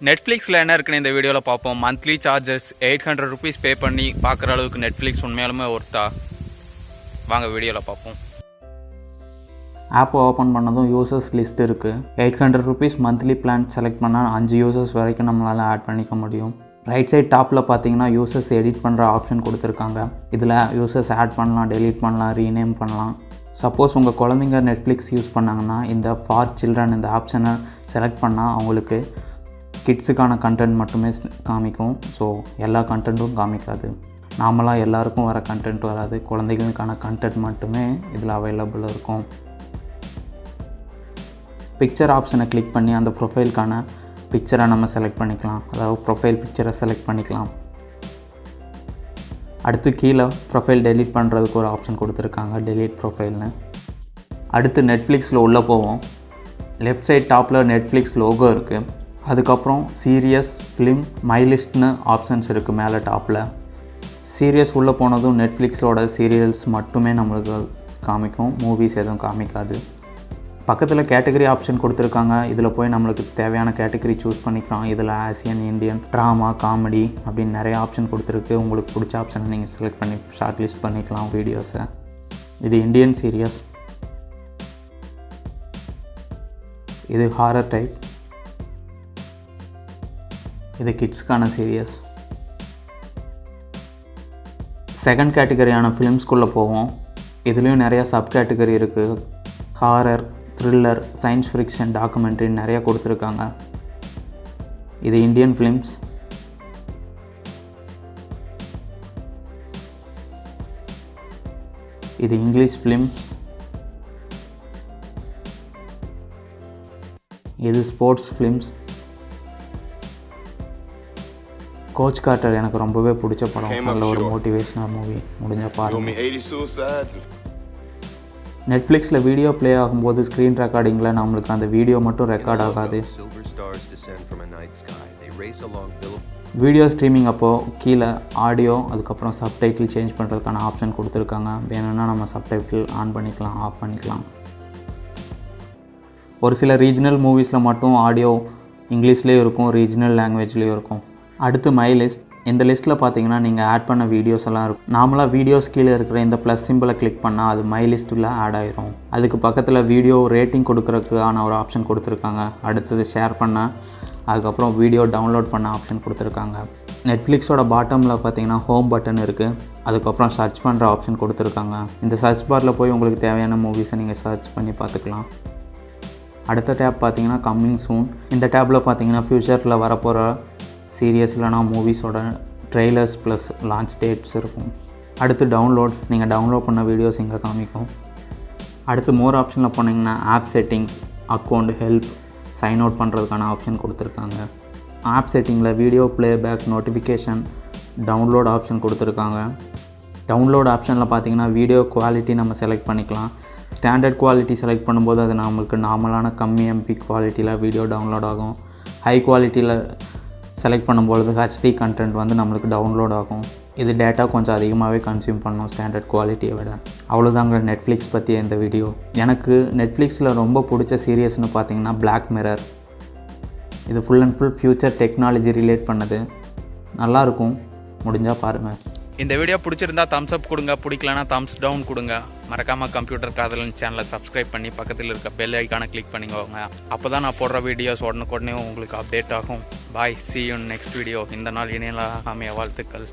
நெட்ஃப்ளிக்ஸில் என்ன இருக்குன்னு இந்த வீடியோவில் பார்ப்போம். மந்த்லி சார்ஜஸ் ₹800 பே பண்ணி பார்க்குற அளவுக்கு நெட்ஃப்ளிக்ஸ் உண்மையாலுமே ஒர்த்தா? வாங்க வீடியோவில் பார்ப்போம். ஆப்பை ஓப்பன் பண்ணதும் யூசர்ஸ் லிஸ்ட் இருக்குது. ₹800 மந்த்லி பிளான் செலக்ட் பண்ணால் 5 யூசர்ஸ் வரைக்கும் நம்மளால் ஆட் பண்ணிக்க முடியும். ரைட் சைட் டாப்பில் பார்த்தீங்கன்னா யூசர்ஸ் எடிட் பண்ணுற ஆப்ஷன் கொடுத்துருக்காங்க. இதில் யூசர்ஸ் ஆட் பண்ணலாம், டெலீட் பண்ணலாம், ரீநேம் பண்ணலாம். சப்போஸ் உங்கள் குழந்தைங்க நெட்ஃப்ளிக்ஸ் யூஸ் பண்ணாங்கன்னா இந்த ஃபார் சில்ட்ரன் இந்த ஆப்ஷனை செலக்ட் பண்ணால் அவங்களுக்கு கிட்ஸுக்கான கண்டென்ட் மட்டுமே காமிக்கும். ஸோ எல்லா கண்டென்ட்டும் காமிக்காது. நார்மலாக எல்லாருக்கும் வர கண்டென்ட் வராது. குழந்தைகளுக்கான கண்டென்ட் மட்டுமே இதில் அவைலபிள் இருக்கும். பிக்சர் ஆப்ஷனை கிளிக் பண்ணி அந்த ப்ரொஃபைலுக்கான பிக்சரை நம்ம செலக்ட் பண்ணிக்கலாம். அதாவது ப்ரொஃபைல் பிக்சரை செலக்ட் பண்ணிக்கலாம். அடுத்து கீழே ப்ரொஃபைல் டெலீட் பண்ணுறதுக்கு ஒரு ஆப்ஷன் கொடுத்துருக்காங்க, டெலீட் ப்ரொஃபைல்னு. அடுத்து நெட்ஃப்ளிக்ஸில் உள்ளே போவோம். லெஃப்ட் சைட் டாப்பில் நெட்ஃப்ளிக்ஸ் லோகோ இருக்குது. அதுக்கப்புறம் சீரியஸ், ஃபிலிம், மை லிஸ்ட்னு ஆப்ஷன்ஸ் இருக்குது மேலே டாப்பில். சீரியஸ் உள்ளே போனதும் நெட்ஃப்ளிக்ஸோட சீரியல்ஸ் மட்டுமே நம்மளுக்கு காமிக்கும், மூவிஸ் எதுவும் காமிக்காது. பக்கத்தில் கேட்டகரி ஆப்ஷன் கொடுத்துருக்காங்க. இதில் போய் நம்மளுக்கு தேவையான கேட்டகரி சூஸ் பண்ணிக்கலாம். இதில் ஆசியன், இந்தியன், ட்ராமா, காமெடி அப்படின்னு நிறைய ஆப்ஷன் கொடுத்துருக்கு. உங்களுக்கு பிடிச்ச ஆப்ஷனை நீங்கள் செலக்ட் பண்ணி ஷார்ட் லிஸ்ட் பண்ணிக்கலாம் வீடியோஸை. இது இந்தியன் சீரியஸ், இது ஹாரர் டைப், இது கிட்ஸ்க்கான சீரியஸ். செகண்ட் கேட்டகரியான ஃபிலிம்ஸ்குள்ளே போவோம். இதுலேயும் நிறையா சப் கேட்டகரி இருக்குது. Horror, thriller, science fiction, documentary நிறையா கொடுத்துருக்காங்க. இது இந்தியன் ஃபிலிம்ஸ். இது இங்கிலீஷ் ஃபிலிம்ஸ். இது ஸ்போர்ட்ஸ் ஃபிலிம்ஸ். கோச் கார்ட்டர் எனக்கு ரொம்பவே பிடிச்ச படம். நல்ல ஒரு மோட்டிவேஷனல் மூவி. முடிஞ்ச பாருங்க. நெட்ஃப்ளிக்ஸில் வீடியோ ப்ளே ஆகும்போது ஸ்க்ரீன் ரெக்கார்டிங்கில் நம்மளுக்கு அந்த வீடியோ மட்டும் ரெக்கார்ட் ஆகாது. வீடியோ ஸ்ட்ரீமிங் அப்போது கீழே ஆடியோ, அதுக்கப்புறம் சப்டைட்டில் சேஞ்ச் பண்ணுறதுக்கான ஆப்ஷன் கொடுத்துருக்காங்க. வேணும்னா நம்ம சப்டைட்டில் ஆன் பண்ணிக்கலாம், ஆஃப் பண்ணிக்கலாம். ஒரு சில ரீஜனல் மூவிஸில் மட்டும் ஆடியோ இங்கிலீஷ்லேயும் இருக்கும், ரீஜனல் லாங்குவேஜ்லேயும் இருக்கும். அடுத்து மை லிஸ்ட். இந்த லிஸ்ட்டில் பார்த்தீங்கன்னா நீங்கள் ஆட் பண்ண வீடியோஸ் எல்லாம் இருக்கும். நார்மலாக வீடியோஸ் கீழே இருக்கிற இந்த ப்ளஸ் சிம்பிளை கிளிக் பண்ணால் அது மை லிஸ்ட்டில் ஆட் ஆயிரும். அதுக்கு பக்கத்தில் வீடியோ ரேட்டிங் கொடுக்குறதுக்கான ஒரு ஆப்ஷன் கொடுத்துருக்காங்க. அடுத்தது ஷேர் பண்ண, அதுக்கப்புறம் வீடியோ டவுன்லோட் பண்ண ஆப்ஷன் கொடுத்துருக்காங்க. நெட்ஃப்ளிக்ஸோட பாட்டமில் பார்த்தீங்கன்னா ஹோம் பட்டன் இருக்குது. அதுக்கப்புறம் சர்ச் பண்ணுற ஆப்ஷன் கொடுத்துருக்காங்க. இந்த சர்ச் பாரில் போய் உங்களுக்கு தேவையான மூவிஸை நீங்கள் சர்ச் பண்ணி பார்த்துக்கலாம். அடுத்த டேப் பார்த்தீங்கன்னா கம்மிங் சூன். இந்த டேப்பில் பார்த்தீங்கன்னா ஃப்யூச்சரில் வரப்போகிற சீரியஸ் இல்லைனா மூவிஸோட ட்ரெய்லர்ஸ் ப்ளஸ் லான்ச் டேட்ஸ் இருக்கும். அடுத்து டவுன்லோட்ஸ். நீங்கள் டவுன்லோட் பண்ண வீடியோஸ் இங்கே காமிக்கும். அடுத்து மோர் ஆப்ஷனில் போனீங்கன்னா app settings, account, help, sign out பண்ணுறதுக்கான ஆப்ஷன் கொடுத்துருக்காங்க. ஆப் செட்டிங்கில் video playback, notification, download option கொடுத்துருக்காங்க. டவுன்லோட் ஆப்ஷனில் பார்த்தீங்கன்னா வீடியோ குவாலிட்டி நம்ம செலக்ட் பண்ணிக்கலாம். ஸ்டாண்டர்ட் குவாலிட்டி செலக்ட் பண்ணும்போது அது நம்மளுக்கு நார்மலான கம்மி எம்பி குவாலிட்டியில் வீடியோ டவுன்லோட் ஆகும். ஹை குவாலிட்டியில் செலக்ட் பண்ணும்பொழுது ஹெச்டி கண்டென்ட் வந்து நம்மளுக்கு டவுன்லோட் ஆகும். இது டேட்டா கொஞ்சம் அதிகமாகவே கன்சியூம் பண்ணணும் ஸ்டாண்டர்ட் குவாலிட்டியை விட. அவ்வளோதாங்க நெட்ஃப்ளிக்ஸ் பற்றி இந்த வீடியோ. எனக்கு நெட்ஃப்ளிக்ஸில் ரொம்ப பிடிச்ச சீரியஸ்னு பார்த்தீங்கன்னா பிளாக் மிரர். இது full and full future technology relate பண்ணது. நல்லாயிருக்கும், முடிஞ்சால் பாருங்கள். இந்த வீடியோ பிடிச்சிருந்தா தம்ஸ் அப் கொடுங்க, பிடிக்கலனா தம்ஸ் டவுன் கொடுங்க. மறக்காமல் கம்ப்யூட்டர் காதலன் சேனலை சப்ஸ்கிரைப் பண்ணி பக்கத்தில் இருக்க பெல் ஐக்கானை கிளிக் பண்ணிக்கோங்க. அப்போ தான் நான் போடுற வீடியோஸ் உடனுக்குடனே உங்களுக்கு அப்டேட் ஆகும். பாய், see you in next video. இந்த நாள் இணையலாக அமைய வாழ்த்துக்கள்.